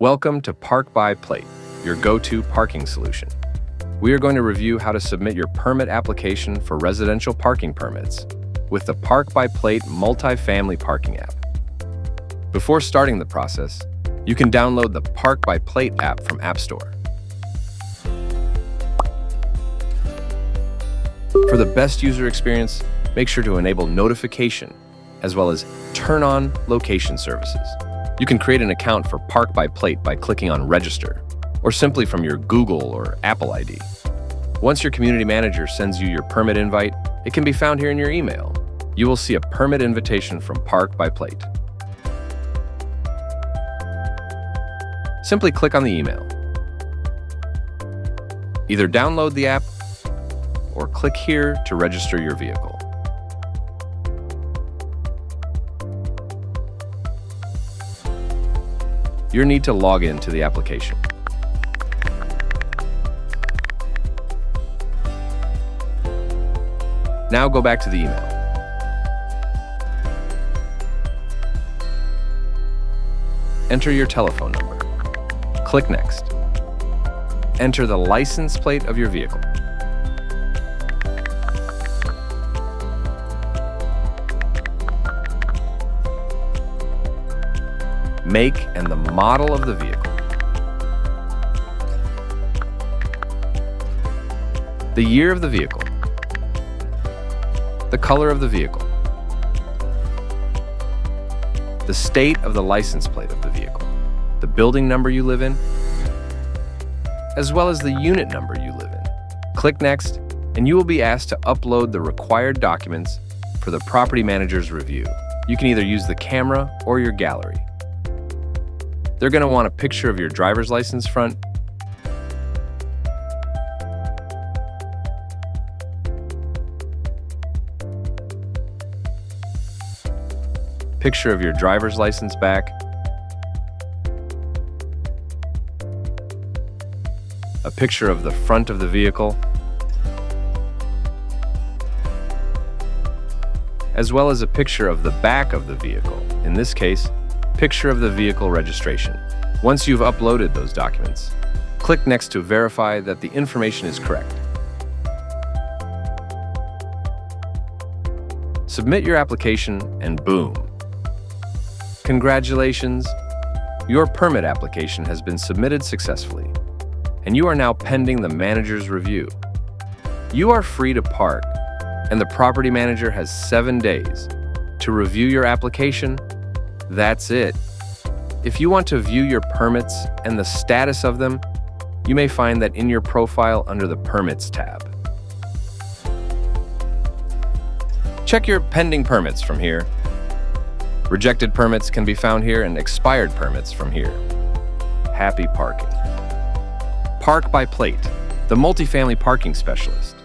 Welcome to ParkByPlate, your go-to parking solution. We are going to review how to submit your permit application for residential parking permits with the ParkByPlate multifamily parking app. Before starting the process, you can download the ParkByPlate app from App Store. For the best user experience, make sure to enable notification, as well as turn on location services. You can create an account for ParkByPlate by clicking on Register, or simply from your Google or Apple ID. Once your community manager sends you your permit invite, it can be found here in your email. You will see a permit invitation from ParkByPlate. Simply click on the email. Either download the app or click here to register your vehicle. You'll need to log in to the application. Now go back to the email. Enter your telephone number. Click Next. Enter the license plate of your vehicle. Make and the model of the vehicle. The year of the vehicle. The color of the vehicle. The state of the license plate of the vehicle. The building number you live in, as well as the unit number you live in. Click Next, and you will be asked to upload the required documents for the property manager's review. You can either use the camera or your gallery. They're going to want a picture of your driver's license front, picture of your driver's license back, a picture of the front of the vehicle, as well as a picture of the back of the vehicle, in this case, picture of the vehicle registration. Once you've uploaded those documents, click Next to verify that the information is correct. Submit your application and boom! Congratulations! Your permit application has been submitted successfully, and you are now pending the manager's review. You are free to park, and the property manager has 7 days to review your application. That's it. If you want to view your permits and the status of them, you may find that in your profile under the Permits tab. Check your pending permits from here. Rejected permits can be found here and expired permits from here. Happy parking. ParkByPlate, the multifamily parking specialist.